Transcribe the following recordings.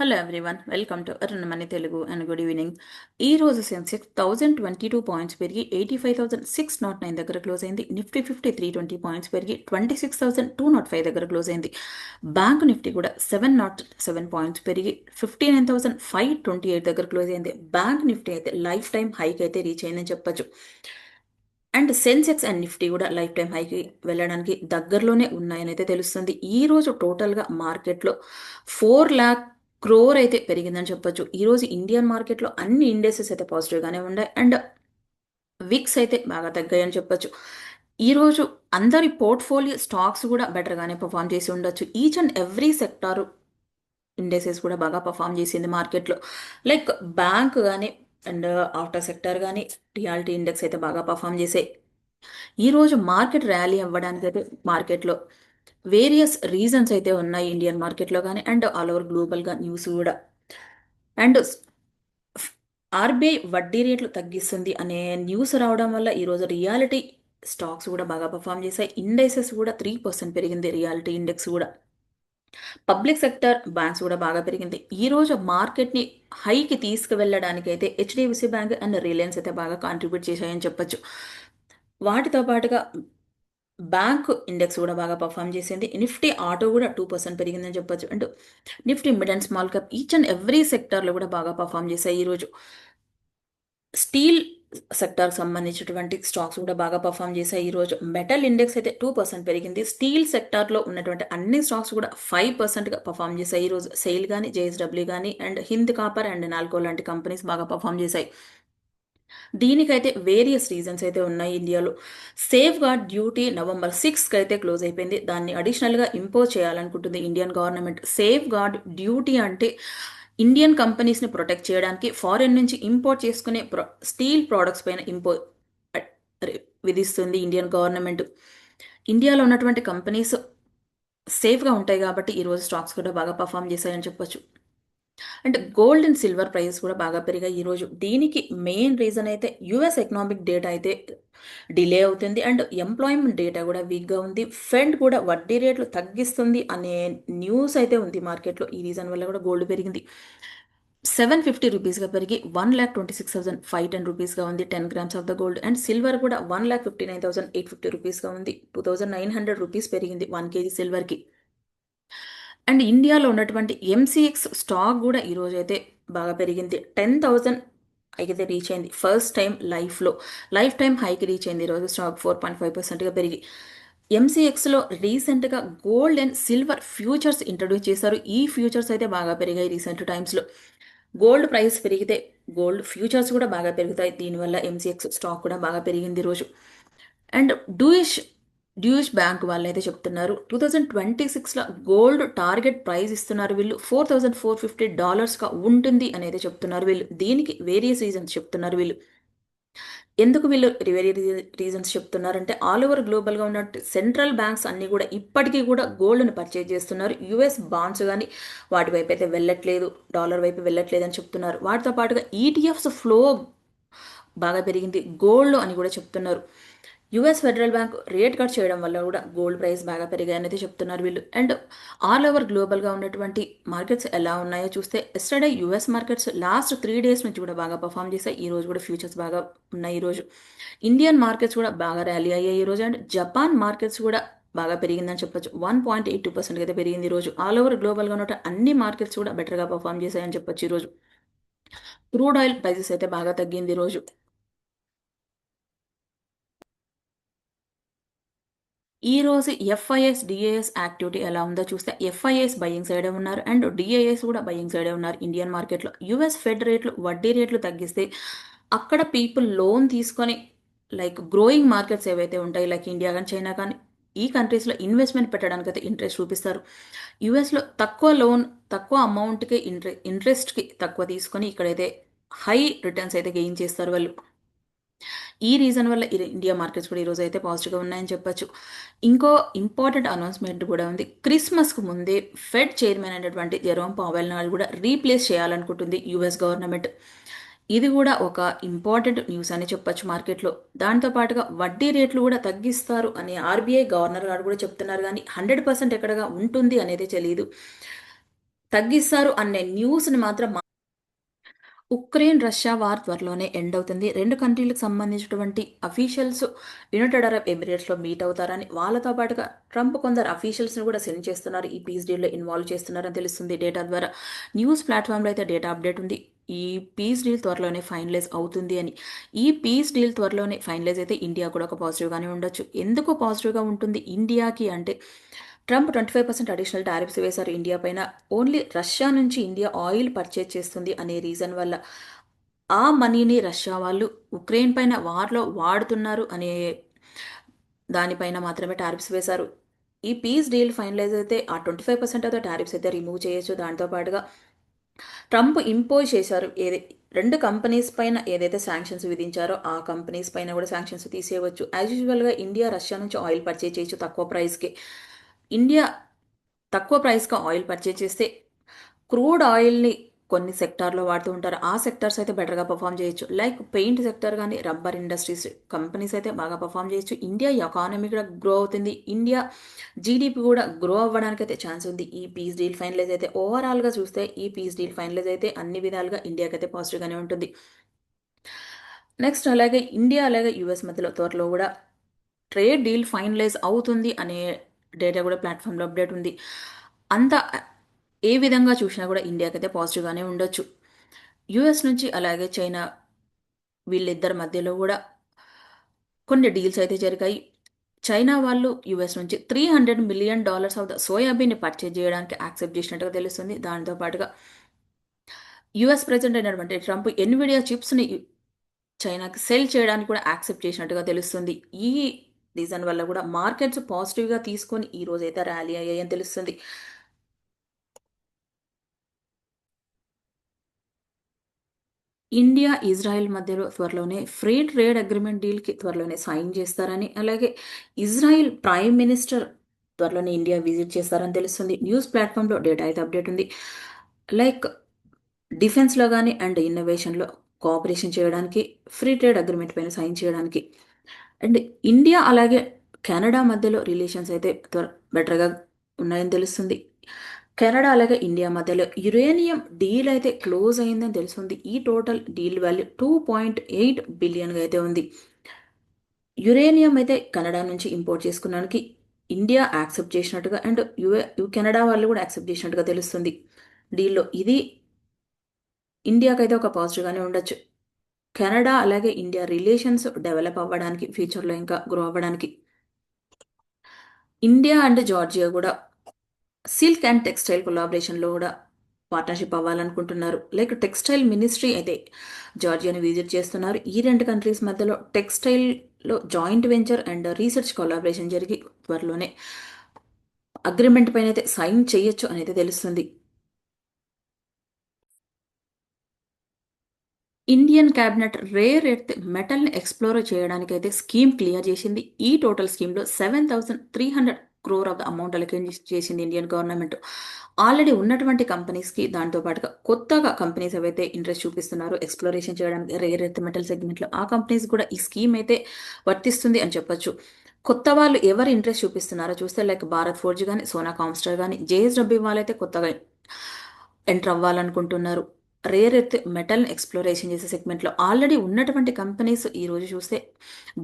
Hello everyone, welcome to Arun money Telugu and good evening. ఈ రోజు Sensex 1022 points పెరిగి 85,609 దగ్గర క్లోజ్ అయింది. నిఫ్టీ 320 పెరిగి 26,205 దగ్గర క్లోజ్ అయింది. బ్యాంక్ నిఫ్టీ కూడా 707 పాయింట్స్ పెరిగి 59,528 దగ్గర క్లోజ్ అయింది. బ్యాంక్ నిఫ్టీ అయితే లైఫ్ టైం హైక్ అయితే రీచ్ అయిందని చెప్పొచ్చు. అండ్ సెన్సెక్స్ అండ్ నిఫ్టీ కూడా లైఫ్ టైం హైకి వెళ్ళడానికి దగ్గరలోనే ఉన్నాయని అయితే తెలుస్తుంది. ఈ రోజు టోటల్గా మార్కెట్లో 4 lakh crore అయితే పెరిగిందని చెప్పొచ్చు. ఈ రోజు ఇండియన్ మార్కెట్లో అన్ని ఇండెక్సెస్ అయితే పాజిటివ్గానే ఉన్నాయి అండ్ విక్స్ అయితే బాగా తగ్గాయని చెప్పొచ్చు. ఈ రోజు అందరి పోర్ట్ఫోలియో స్టాక్స్ కూడా బెటర్గానే పర్ఫామ్ చేసి ఉండొచ్చు. Each and every sector indexes కూడా బాగా పర్ఫామ్ చేసింది మార్కెట్లో. లైక్ బ్యాంక్ కానీ అండ్ ఆటో సెక్టర్ కానీ రియాలిటీ ఇండెక్స్ అయితే బాగా పర్ఫామ్ చేసాయి. ఈరోజు మార్కెట్ ర్యాలీ అవ్వడానికి అయితే మార్కెట్లో వేరియస్ రీజన్స్ అయితే ఉన్నాయి ఇండియన్ మార్కెట్లో కానీ అండ్ ఆల్ ఓవర్ గ్లోబల్గా న్యూస్ కూడా. అండ్ ఆర్బీఐ వడ్డీ రేట్లు తగ్గిస్తుంది అనే న్యూస్ రావడం వల్ల ఈరోజు రియాలిటీ స్టాక్స్ కూడా బాగా పర్ఫామ్ చేశాయి. ఇండెక్సెస్ కూడా 3% పెరిగింది. రియాలిటీ ఇండెక్స్ కూడా, పబ్లిక్ సెక్టర్ బ్యాంక్స్ కూడా బాగా పెరిగింది. ఈ రోజు మార్కెట్ని హైకి తీసుకువెళ్ళడానికి అయితే హెచ్డిఎఫ్సి బ్యాంక్ అండ్ రిలయన్స్ అయితే బాగా కాంట్రిబ్యూట్ చేశాయని చెప్పొచ్చు. వాటితో పాటుగా బ్యాంక్ ఇండెక్స్ కూడా బాగా పర్ఫామ్ చేసింది. నిఫ్టీ ఆటో కూడా 2% పెరిగిందని చెప్పొచ్చు. And Nifty mid and small cap each and every సెక్టార్లో కూడా బాగా పర్ఫామ్ చేశాయి. ఈరోజు స్టీల్ సెక్టార్ సంబంధించినటువంటి స్టాక్స్ కూడా బాగా పర్ఫామ్ చేశాయి. ఈరోజు మెటల్ ఇండెక్స్ అయితే 2% పెరిగింది. స్టీల్ సెక్టార్లో ఉన్నటువంటి అన్ని స్టాక్స్ కూడా 5%గా పర్ఫామ్ చేశాయి. ఈరోజు సెయిల్ కానీ జేఎస్డబ్ల్యూ కానీ and Hind copper and NALCO లాంటి కంపెనీస్ బాగా పర్ఫామ్ చేశాయి. దీనికైతే వేరియస్ రీజన్స్ అయితే ఉన్నాయి ఇండియాలో. సేఫ్ గార్డ్ డ్యూటీ November 6కి అయితే క్లోజ్ అయిపోయింది. దాన్ని అడిషనల్గా ఇంపోజ్ చేయాలనుకుంటుంది Indian government. Safeguard duty అంటే ఇండియన్ కంపెనీస్ని ప్రొటెక్ట్ చేయడానికి ఫారెన్ నుంచి ఇంపోర్ట్ చేసుకునే స్టీల్ ప్రోడక్ట్స్ పైన విధిస్తుంది ఇండియన్ గవర్నమెంట్. ఇండియాలో ఉన్నటువంటి కంపెనీస్ సేఫ్గా ఉంటాయి కాబట్టి ఈరోజు స్టాక్స్ కూడా బాగా పర్ఫామ్ చేశాయని చెప్పొచ్చు. And gold and silver price కూడా బాగా పెరిగాయి ఈరోజు. దీనికి మెయిన్ రీజన్ అయితే యుఎస్ ఎకనామిక్ డేటా అయితే డిలే అవుతుంది అండ్ ఎంప్లాయ్మెంట్ డేటా కూడా వీక్గా ఉంది. ఫెడ్ కూడా వడ్డీ రేట్లు తగ్గిస్తుంది అనే న్యూస్ అయితే ఉంది మార్కెట్లో. ఈ రీజన్ వల్ల కూడా గోల్డ్ పెరిగింది. 750 రూపీస్గా పెరిగి 1,26,510 రూపీస్గా ఉంది 10 grams of the gold. And silver కూడా 1,59,850 రూపీస్గా ఉంది. 2,900 రూపీస్ పెరిగింది 1 kg సిల్వర్కి. అండ్ ఇండియాలో ఉన్నటువంటి ఎంసీఎక్స్ స్టాక్ కూడా ఈరోజు అయితే బాగా పెరిగింది. 10,000 అయితే రీచ్ అయింది. ఫస్ట్ టైం లైఫ్ టైం హైకి రీచ్ అయింది ఈరోజు స్టాక్ 4.5%గా పెరిగి. ఎంసీఎక్స్లో రీసెంట్గా gold and silver futures introduce చేశారు. ఈ ఫ్యూచర్స్ అయితే బాగా పెరిగాయి రీసెంట్ టైమ్స్లో. గోల్డ్ ప్రైస్ పెరిగితే గోల్డ్ ఫ్యూచర్స్ కూడా బాగా పెరుగుతాయి. దీనివల్ల ఎంసీఎక్స్ స్టాక్ కూడా బాగా పెరిగింది ఈరోజు. అండ్ డ్యూష్ బ్యాంక్ వాళ్ళు అయితే చెప్తున్నారు 2026లో గోల్డ్ టార్గెట్ ప్రైస్ ఇస్తున్నారు వీళ్ళు $4,450గా ఉంటుంది అనేది చెప్తున్నారు వీళ్ళు. దీనికి వేరియస్ రీజన్స్ చెప్తున్నారు వీళ్ళు. ఎందుకు వీళ్ళు వేరే రీజన్స్ చెప్తున్నారంటే ఆల్ ఓవర్ గ్లోబల్గా ఉన్న సెంట్రల్ బ్యాంక్స్ అన్ని కూడా ఇప్పటికీ కూడా గోల్డ్ని పర్చేజ్ చేస్తున్నారు. యుఎస్ బాండ్స్ కానీ వాటి వైపు అయితే వెళ్ళట్లేదు, డాలర్ వైపు వెళ్ళట్లేదు అని చెప్తున్నారు. వాటితో పాటుగా ఈటీఎఫ్స్ ఫ్లో బాగా పెరిగింది గోల్డ్ అని కూడా చెప్తున్నారు. US federal bank rate cut చేయడం వల్ల కూడా గోల్డ్ ప్రైస్ బాగా పెరిగాయనేది చెప్తున్నారు వీళ్ళు. అండ్ ఆల్ ఓవర్ గ్లోబల్గా ఉన్నటువంటి మార్కెట్స్ ఎలా ఉన్నాయో చూస్తే yesterday US markets last 3 days నుంచి కూడా బాగా పర్ఫామ్ చేశాయి. ఈ రోజు కూడా ఫ్యూచర్స్ బాగా ఉన్నాయి. ఈరోజు ఇండియన్ మార్కెట్స్ కూడా బాగా ర్యాలీ అయ్యాయి ఈరోజు. అండ్ జపాన్ మార్కెట్స్ కూడా బాగా పెరిగిందని చెప్పొచ్చు. 1.82% అయితే పెరిగింది ఈరోజు. ఆల్ ఓవర్ గ్లోబల్గా ఉన్న అన్ని మార్కెట్స్ కూడా బెటర్గా పర్ఫామ్ చేశాయని చెప్పొచ్చు ఈరోజు. క్రూడ్ ఆయిల్ ప్రైసెస్ అయితే బాగా తగ్గింది ఈరోజు. ఈ రోజు ఎఫ్ఐఎస్ డిఏఎస్ యాక్టివిటీ ఎలా ఉందో చూస్తే ఎఫ్ఐఎస్ బయింగ్ సైడే ఉన్నారు అండ్ డిఏఎస్ కూడా బయింగ్ సైడే ఉన్నారు ఇండియన్ మార్కెట్లో. యుఎస్ ఫెడ్ రేట్లు వడ్డీ రేట్లు తగ్గిస్తే అక్కడ పీపుల్ లోన్ తీసుకొని లైక్ గ్రోయింగ్ మార్కెట్స్ ఏవైతే ఉంటాయి లైక్ ఇండియా కానీ చైనా కానీ ఈ కంట్రీస్లో ఇన్వెస్ట్మెంట్ పెట్టడానికి అయితే ఇంట్రెస్ట్ చూపిస్తారు. యుఎస్లో తక్కువ లోన్ తక్కువ అమౌంట్కి ఇంట్రెస్ట్కి తక్కువ తీసుకొని ఇక్కడైతే హై రిటర్న్స్ అయితే గెయిన్ చేస్తారు వాళ్ళు. ఈ రీజన్ వల్ల ఇండియా మార్కెట్స్ కూడా ఈరోజు అయితే పాజిటివ్గా ఉన్నాయని చెప్పొచ్చు. ఇంకో ఇంపార్టెంట్ అనౌన్స్మెంట్ కూడా ఉంది. క్రిస్మస్కు ముందే ఫెడ్ చైర్మన్ అయినటువంటి జెరోమ్ పావెల్ నాడు కూడా రీప్లేస్ చేయాలనుకుంటుంది యుఎస్ గవర్నమెంట్. ఇది కూడా ఒక ఇంపార్టెంట్ న్యూస్ అని చెప్పొచ్చు మార్కెట్లో. దాంతో పాటుగా వడ్డీ రేట్లు కూడా తగ్గిస్తారు అని ఆర్బీఐ గవర్నర్ గారు కూడా చెప్తున్నారు కానీ 100% ఎక్కడగా ఉంటుంది అనేది తెలియదు. తగ్గిస్తారు అనే న్యూస్‌ని మాత్రం ఉక్రెయిన్, రష్యా వార్ త్వరలోనే ఎండ్ అవుతుంది. 2 కంట్రీలకు సంబంధించినటువంటి అఫీషియల్స్ యునైటెడ్ అరబ్ ఎమిరేట్స్‌లో మీట్ అవుతారని, వాళ్ళతో పాటుగా ట్రంప్ కొందరు అఫీషియల్స్‌ని కూడా సెండ్ చేస్తున్నారు. ఈ పీస్ డీల్‌లో ఇన్వాల్వ్ చేస్తున్నారని తెలుస్తుంది డేటా ద్వారా. న్యూస్ ప్లాట్‌ఫామ్‌లో అయితే డేటా అప్డేట్ ఉంది. ఈ పీస్ డీల్ త్వరలోనే ఫైనలైజ్ అవుతుంది అని. ఈ పీస్ డీల్ త్వరలోనే ఫైనలైజ్ అయితే ఇండియా కూడా ఒక పాజిటివ్‌గానే ఉండొచ్చు. ఎందుకు పాజిటివ్‌గా ఉంటుంది ఇండియాకి అంటే, ట్రంప్ 25% అడిషనల్ టారిఫ్స్ వేశారు ఇండియా పైన. ఓన్లీ రష్యా నుంచి ఇండియా ఆయిల్ పర్చేజ్ చేస్తుంది అనే రీజన్ వల్ల. ఆ మనీని రష్యా వాళ్ళు ఉక్రెయిన్ పైన వార్‌లో వాడుతున్నారు అనే దానిపైన మాత్రమే టారిఫ్స్ వేశారు. ఈ పీస్ డీల్ ఫైనలైజ్ అయితే ఆ 25% ఆఫ్ ద టారిఫ్స్ అయితే రిమూవ్ చేయొచ్చు. దాంతో పాటుగా ట్రంప్ ఇంపోజ్ చేశారు. 2 కంపెనీస్ పైన ఏదైతే శాంక్షన్స్ విధించారో, ఆ కంపెనీస్ పైన కూడా శాంక్షన్స్ తీసేయవచ్చు. యాజ్ యూజువల్‌గా ఇండియా రష్యా నుంచి ఆయిల్ పర్చేజ్ చేయొచ్చు తక్కువ ప్రైస్‌కి. ఇండియా తక్కువ ప్రైస్‌కి ఆయిల్ పర్చేజ్ చేస్తే, క్రూడ్ ఆయిల్‌ని కొన్ని సెక్టార్‌లో వాడుతూ ఉంటారు. ఆ సెక్టార్స్ అయితే బెటర్‌గా పెర్ఫార్మ్ చేయొచ్చు. లైక్ పెయింట్ సెక్టార్ గాని, రబ్బర్ ఇండస్ట్రీస్ కంపెనీస్ అయితే బాగా పెర్ఫార్మ్ చేయొచ్చు. ఇండియా ఎకానమీ కూడా గ్రో అవుతుంది. ఇండియా జీడీపీ కూడా గ్రో అవ్వడానికైతే ఛాన్స్ ఉంది. ఈ పీస్ డీల్ ఫైనలైజ్ అయితే ఓవరాల్‌గా చూస్తే ఈ పీస్ డీల్ ఫైనలైజ్ అయితే అన్ని విధాలుగా ఇండియాకైతే పాజిటివ్‌గానే ఉంటుంది. నెక్స్ట్ అలాగే ఇండియా అలాగే యూఎస్ మధ్యలో త్వరలో కూడా ట్రేడ్ డీల్ ఫైనలైజ్ అవుతుంది అనే డేటా కూడా ప్లాట్‌ఫామ్‌లో అప్డేట్ ఉంది. అంతా ఏ విధంగా చూసినా కూడా ఇండియాకైతే పాజిటివ్‌గానే ఉండొచ్చు. యూఎస్ నుంచి అలాగే చైనా వీళ్ళిద్దరి మధ్యలో గూడా కొన్ని డీల్స్ అయితే జరిగాయి. చైనా వాళ్ళు యూఎస్ నుంచి $300 మిలియన్ ఆఫ్ ద సోయాబీన్‌ని పర్చేజ్ జేయడానికి యాక్సెప్ట్ జేసినట్టుగా తెలుస్తుంది. దానితో పాటుగా యూఎస్ ప్రెసిడెంట్ అయినటువంటి ట్రంప్ ఎన్విడియా చిప్స్‌ని చైనాకి సెల్ చేయడానికి కూడా యాక్సెప్ట్ చేసినట్టుగా తెలుస్తుంది. ఈ రీజన్ వల్ల గూడా మార్కెట్స్ పాజిటివ్‌గా తీసుకొని ఈ రోజైతే ర్యాలీ అయ్యాయని తెలుస్తుంది. ఇండియా, ఇజ్రాయెల్ మధ్యలో త్వరలోనే ఫ్రీ ట్రేడ్ అగ్రీమెంట్ డీల్‌కి త్వరలోనే సైన్ చేస్తారని, అలాగే ఇజ్రాయెల్ ప్రైమ్ మినిస్టర్ త్వరలోనే ఇండియా విజిట్ చేస్తారని తెలుస్తుంది. న్యూస్ ప్లాట్‌ఫామ్‌లో డేటా అయితే అప్డేట్ ఉంది. లైక్ డిఫెన్స్‌లో గాని అండ్ ఇన్నోవేషన్‌లో కోఆపరేషన్ చేయడానికి, ఫ్రీ ట్రేడ్ అగ్రీమెంట్ పైన సైన్ చేయడానికి. అండ్ ఇండియా అలాగే కెనడా మధ్యలో రిలేషన్స్ అయితే బెటర్‌గా ఉన్నాయని తెలుస్తుంది. కెనడా అలాగే ఇండియా మధ్యలో యురేనియం డీల్ అయితే క్లోజ్ అయిందని తెలుస్తుంది. ఈ టోటల్ డీల్ వాల్యూ 2.8 బిలియన్‌గా అయితే ఉంది. యురేనియం అయితే కెనడా నుంచి ఇంపోర్ట్ చేసుకోవడానికి ఇండియా యాక్సెప్ట్ చేసినట్టుగా అండ్ కెనడా వాళ్ళు కూడా యాక్సెప్ట్ చేసినట్టుగా తెలుస్తుంది డీల్‌లో. ఇది ఇండియాకైతే ఒక పాజిటివ్‌గానే ఉండొచ్చు. కెనడా అలాగే ఇండియా రిలేషన్స్ డెవలప్ అవ్వడానికి ఫ్యూచర్‌లో ఇంకా గ్రో అవ్వడానికి. ఇండియా అండ్ జార్జియా గూడా సిల్క్ అండ్ టెక్స్‌టైల్ కొలాబరేషన్‌లో గూడా పార్ట్నర్‌షిప్ అవ్వాలనుకుంటున్నారు. లైక్ టెక్స్‌టైల్ మినిస్ట్రీ అయితే జార్జియాని విజిట్ చేస్తున్నారు. ఈ 2 కంట్రీస్ మధ్యలో టెక్స్‌టైల్‌లో joint venture and research collaboration జరిగి త్వరలోనే అగ్రీమెంట్ పైనైతే సైన్ చేయొచ్చు అనైతే తెలుస్తుంది. ఇండియన్ క్యాబినెట్ రేర్ ఎర్త్ మెటల్‌ని ఎక్స్‌ప్లోర్ చేయడానికైతే స్కీమ్ క్లియర్ చేసింది. ఈ టోటల్ స్కీమ్‌లో 7,300 crore of the amount allocate చేసింది ఇండియన్ గవర్నమెంట్. ఆల్రెడీ ఉన్నటువంటి కంపెనీస్‌కి దాంతో పాటుగా కొత్తగా కంపెనీస్ ఏవైతే ఇంట్రెస్ట్ చూపిస్తున్నారో ఎక్స్‌ప్లోరేషన్ చేయడానికి రేర్ ఎర్త్ మెటల్ సెగ్మెంట్‌లో ఆ కంపెనీస్ కూడా ఈ స్కీమ్ అయితే వర్తిస్తుంది అని చెప్పొచ్చు. కొత్త వాళ్ళు ఎవరు ఇంట్రెస్ట్ చూపిస్తున్నారో చూస్తే లైక్ భారత్ ఫోర్జ్ గాని, సోనా కామ్‌స్టార్ గాని, జేఎస్‌డబ్ల్యూ వాళ్ళైతే కొత్తగా ఎంటర్ అవ్వాలనుకుంటున్నారు. రేర్ ఎర్త్ మెటల్‌ని ఎక్స్‌ప్లోరేషన్ చేసే సెగ్మెంట్‌లో ఆల్రెడీ ఉన్నటువంటి కంపెనీస్ ఈరోజు చూస్తే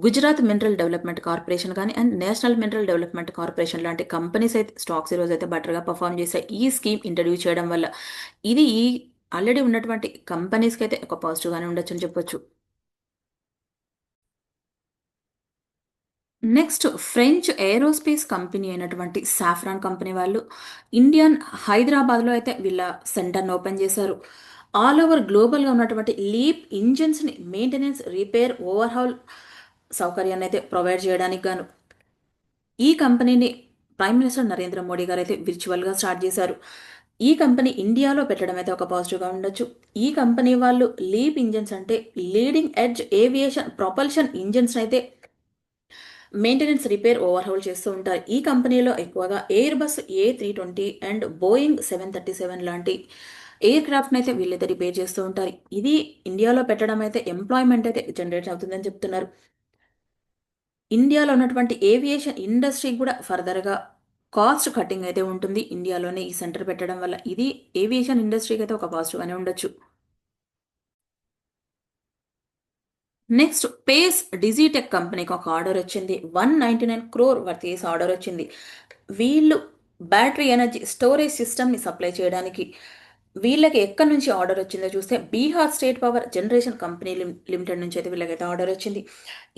గుజరాత్ మినరల్ డెవలప్‌మెంట్ కార్పొరేషన్ గాని and national mineral development corporation లాంటి కంపెనీస్ అయితే స్టాక్స్ ఈరోజైతే బెటర్‌గా పెర్ఫార్మ్ చేశాయి. ఈ స్కీమ్ ఇంట్రొడ్యూస్ చేయడం వల్ల. ఇది ఆల్రెడీ ఉన్నటువంటి కంపెనీస్‌కైతే ఒక పాజిటివ్‌గానే ఉండొచ్చని చెప్పొచ్చు. నెక్స్ట్ ఫ్రెంచ్ ఏరోస్పేస్ కంపెనీ అయినటువంటి సాఫ్రాన్ కంపెనీ వాళ్ళు ఇండియన్ హైదరాబాద్‌లో అయితే వీళ్ళ సెంటర్‌ని ఓపెన్ చేశారు. ఆల్ ఓవర్ గ్లోబల్‌గా ఉన్నటువంటి లీప్ ఇంజిన్స్‌ని మెయింటెనెన్స్, రిపేర్, ఓవర్‌హాల్ సౌకర్యాన్ని అయితే ప్రొవైడ్ చేయడానికి గాను ఈ కంపెనీని ప్రైమ్ మినిస్టర్ నరేంద్ర మోడీ గారైతే విర్చువల్‌గా స్టార్ట్ చేశారు. ఈ కంపెనీ ఇండియాలో పెట్టడం అయితే ఒక పాజిటివ్‌గా ఉండొచ్చు. ఈ కంపెనీ వాళ్ళు లీప్ ఇంజిన్స్ అంటే లీడింగ్ ఎడ్జ్ ఏవియేషన్ ప్రొపల్షన్ ఇంజిన్స్‌నైతే మెయింటెనెన్స్, రిపేర్, ఓవర్‌హౌల్ చేస్తూ ఉంటారు. ఈ కంపెనీలో ఎక్కువగా ఎయిర్‌బస్ ఏ320 అండ్ బోయింగ్ 737 లాంటి ఎయిర్ క్రాఫ్ట్‌నైతే వీళ్ళైతే రిపేర్ చేస్తూ ఉంటారు. ఇది ఇండియాలో పెట్టడం అయితే ఎంప్లాయ్‌మెంట్ అయితే జనరేట్ అవుతుందని చెప్తున్నారు. ఇండియాలో ఉన్నటువంటి ఏవియేషన్ ఇండస్ట్రీ కూడా ఫర్దర్‌గా కాస్ట్ కటింగ్ అయితే ఉంటుంది ఇండియాలోనే ఈ సెంటర్ పెట్టడం వల్ల. ఇది ఏవియేషన్ ఇండస్ట్రీకి అయితే ఒక పాజిటివ్గానే ఉండొచ్చు. నెక్స్ట్ పేస్ డిజిటెక్ కంపెనీకి ఒక ఆర్డర్ వచ్చింది. 199 క్రోర్ వర్త్ చేసి ఆర్డర్ వచ్చింది. వీళ్ళు బ్యాటరీ ఎనర్జీ స్టోరేజ్ సిస్టమ్ని సప్లై చేయడానికి వీళ్ళకి ఎక్కడి నుంచి ఆర్డర్ వచ్చిందో చూస్తే Bihar state power generation company limited నుంచి అయితే వీళ్ళకైతే ఆర్డర్ వచ్చింది.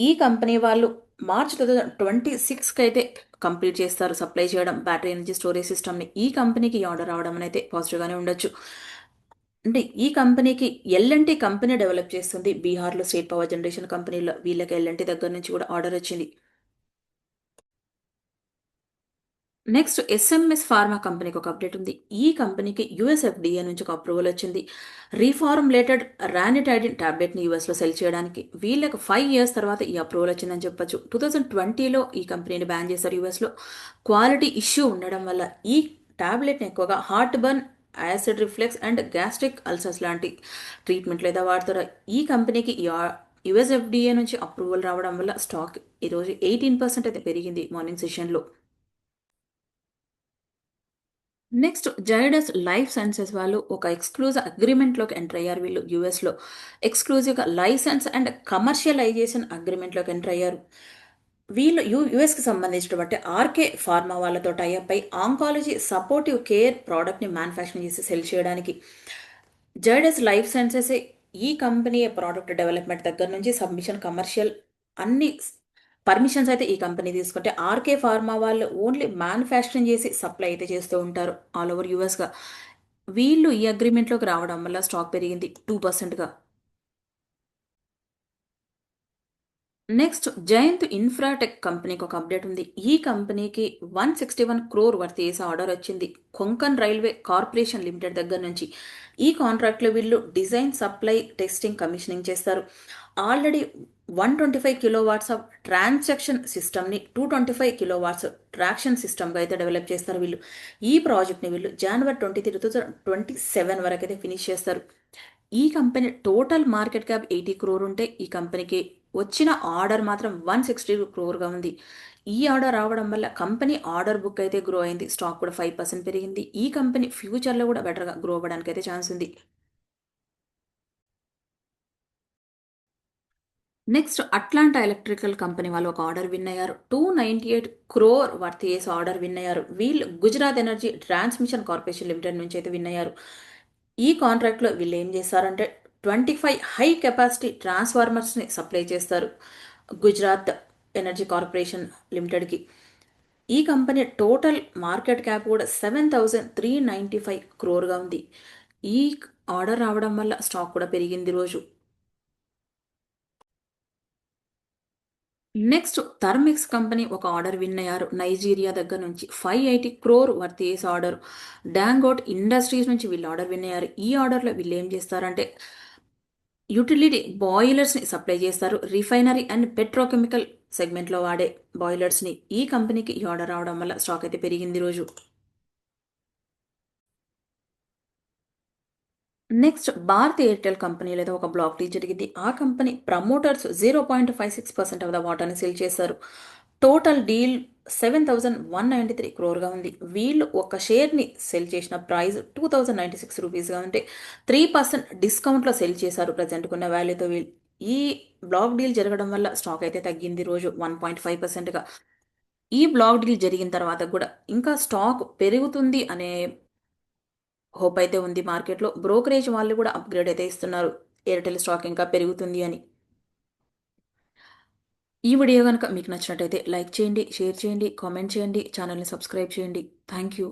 ఈ కంపెనీ వాళ్ళు మార్చ్ 2026కి అయితే కంప్లీట్ చేస్తారు సప్లై చేయడం బ్యాటరీ ఎనర్జీ స్టోరేజ్ సిస్టమ్ని. ఈ కంపెనీకి ఈ ఆర్డర్ రావడం అయితే పాజిటివ్గానే ఉండొచ్చు. అంటే ఈ కంపెనీకి ఎల్ఎన్టీ కంపెనీ డెవలప్ చేస్తుంది బీహార్లో స్టేట్ పవర్ జనరేషన్ కంపెనీలో. వీళ్ళకి ఎల్ఎన్టీ దగ్గర నుంచి కూడా ఆర్డర్ వచ్చింది. నెక్స్ట్ ఎస్ఎంఎస్ ఫార్మా కంపెనీకి ఒక అప్డేట్ ఉంది. ఈ కంపెనీకి యుఎస్ఎఫ్డిఏ నుంచి ఒక అప్రూవల్ వచ్చింది. రీఫార్ములేటెడ్ రానిటైడిన్ టాబ్లెట్ని యూఎస్లో సెల్ చేయడానికి వీళ్ళకి 5 ఇయర్స్ తర్వాత ఈ అప్రూవల్ వచ్చిందని చెప్పొచ్చు. 2020లో ఈ కంపెనీని బ్యాన్ చేశారు యూఎస్లో. క్వాలిటీ ఇష్యూ ఉండడం వల్ల ఈ టాబ్లెట్ని ఎక్కువగా heart burn, acid reflex and gastric ulcers లాంటి ట్రీట్మెంట్లు అయితే వాడతారు. ఈ కంపెనీకి యుఎస్ఎఫ్డిఏ నుంచి అప్రూవల్ రావడం వల్ల స్టాక్ ఈరోజు 18% అయితే పెరిగింది మార్నింగ్ సెషన్లో. నెక్స్ట్ జైడస్ లైఫ్ సైన్సెస్ వాళ్ళు ఒక ఎక్స్క్లూజివ్ అగ్రిమెంట్లోకి ఎంటర్ అయ్యారు. వీళ్ళు యూఎస్లో ఎక్స్క్లూజివ్గా లైసెన్స్ అండ్ కమర్షియలైజేషన్ అగ్రిమెంట్లోకి ఎంటర్ అయ్యారు. వీళ్ళు యుఎస్కి సంబంధించినటువంటి ఆర్కే ఫార్మా వాళ్ళతో టైఅప్ అయి ఆంకాలజీ సపోర్టివ్ కేర్ ప్రోడక్ట్ని మ్యానుఫ్యాక్చరింగ్ చేసి సెల్ చేయడానికి జైడస్ లైఫ్ సైన్సెస్ ఈ కంపెనీ ప్రోడక్ట్ డెవలప్మెంట్ దగ్గర నుంచి సబ్మిషన్ కమర్షియల్ అన్ని పర్మిషన్స్ అయితే ఈ కంపెనీ తీసుకుంటే ఆర్కే ఫార్మా వాళ్ళు ఓన్లీ మ్యానుఫ్యాక్చరింగ్ చేసి సప్లై అయితే చేస్తూ ఉంటారు ఆల్ ఓవర్ యూఎస్గా. వీళ్ళు ఈ అగ్రిమెంట్లోకి రావడం వల్ల స్టాక్ పెరిగింది 2%గా. నెక్స్ట్ జయంత్ ఇన్ఫ్రాటెక్ కంపెనీకి ఒక అప్డేట్ ఉంది. ఈ కంపెనీకి 161 క్రోర్ వర్త్ చేసే ఆర్డర్ వచ్చింది కొంకన్ రైల్వే కార్పొరేషన్ లిమిటెడ్ దగ్గర నుంచి. ఈ కాంట్రాక్ట్లో వీళ్ళు డిజైన్, సప్లై, టెస్టింగ్, కమిషనింగ్ చేస్తారు. ఆల్రెడీ 125 కిలోవాట్స్ ఆఫ్ ట్రాన్సాక్షన్ సిస్టమ్ని 225 కిలోవాట్స్ ట్రాక్షన్ సిస్టమ్గా అయితే డెవలప్ చేస్తారు వీళ్ళు. ఈ ప్రాజెక్ట్ని వీళ్ళు జనవరి 23, 2027 వరకు అయితే ఫినిష్ చేస్తారు. ఈ company total market cap 80 crore ఉంటే ఈ కంపెనీకి వచ్చిన ఆర్డర్ మాత్రం 162 క్రోర్గా ఉంది. ఈ ఆర్డర్ రావడం వల్ల కంపెనీ ఆర్డర్ బుక్ అయితే గ్రో అయింది. స్టాక్ కూడా 5% పెరిగింది. ఈ కంపెనీ ఫ్యూచర్లో కూడా బెటర్గా గ్రో అవ్వడానికి అయితే ఛాన్స్ ఉంది. నెక్స్ట్ అట్లాంటా ఎలక్ట్రికల్ కంపెనీ వాళ్ళు ఒక ఆర్డర్ విన్ అయ్యారు. 298 క్రోర్ వర్త్ చేసి ఆర్డర్ విన్ అయ్యారు. వీళ్ళు Gujarat energy transmission corporation limited నుంచి అయితే విన్ అయ్యారు. ఈ కాంట్రాక్ట్లో వీళ్ళు ఏం చేస్తారంటే 25 హై కెపాసిటీ ట్రాన్స్ఫార్మర్స్ని సప్లై చేస్తారు గుజరాత్ ఎనర్జీ కార్పొరేషన్ లిమిటెడ్కి. ఈ కంపెనీ టోటల్ మార్కెట్ క్యాప్ కూడా 7,395 క్రోర్గా ఉంది. ఈ ఆర్డర్ రావడం వల్ల స్టాక్ కూడా పెరిగింది రోజు. నెక్స్ట్ థర్మిక్స్ కంపెనీ ఒక ఆర్డర్ విన్ అయ్యారు నైజీరియా దగ్గర నుంచి. 580 క్రోర్ వర్త్ చేసే ఆర్డర్ డాంగోట్ ఇండస్ట్రీస్ నుంచి వీళ్ళు ఆర్డర్ విన్ అయ్యారు. ఈ ఆర్డర్లో వీళ్ళు ఏం చేస్తారంటే యూటిలిటీ బాయిలర్స్ని సప్లై చేస్తారు. రిఫైనరీ అండ్ పెట్రోకెమికల్ సెగ్మెంట్లో వాడే బాయిలర్స్ని. ఈ కంపెనీకి ఈ ఆర్డర్ రావడం వల్ల స్టాక్ అయితే పెరిగింది రోజు. నెక్స్ట్ భారత్ ఎయిర్టెల్ కంపెనీ లేదా ఒక బ్లాక్ డీల్ జరిగింది. ఆ కంపెనీ ప్రమోటర్స్ 0.56% ఆఫ్ ద వాటాని సెల్ చేశారు. టోటల్ డీల్ 7,193 క్రోర్గా ఉంది. వీళ్ళు ఒక షేర్ని సెల్ చేసిన ప్రైస్ 2,096 రూపీస్గా ఉంటే 3% డిస్కౌంట్లో సెల్ చేశారు ప్రజెంట్ కొన్న వాల్యూతో. వీళ్ళు ఈ బ్లాక్ డీల్ జరగడం వల్ల స్టాక్ అయితే తగ్గింది రోజు 1.5%గా. ఈ బ్లాక్ డీల్ జరిగిన తర్వాత కూడా ఇంకా స్టాక్ పెరుగుతుంది అనే హోప్ అయితే ఉంది మార్కెట్లో. బ్రోకరేజ్ వాళ్ళు కూడా అప్గ్రేడ్ అయితే ఇస్తున్నారు ఎయిర్టెల్ స్టాక్ ఇంకా పెరుగుతుంది అని. ఈ వీడియో కనుక మీకు నచ్చినట్టయితే లైక్ చేయండి, షేర్ చేయండి, కామెంట్ చేయండి, ఛానల్ని సబ్స్క్రైబ్ చేయండి. Thank you.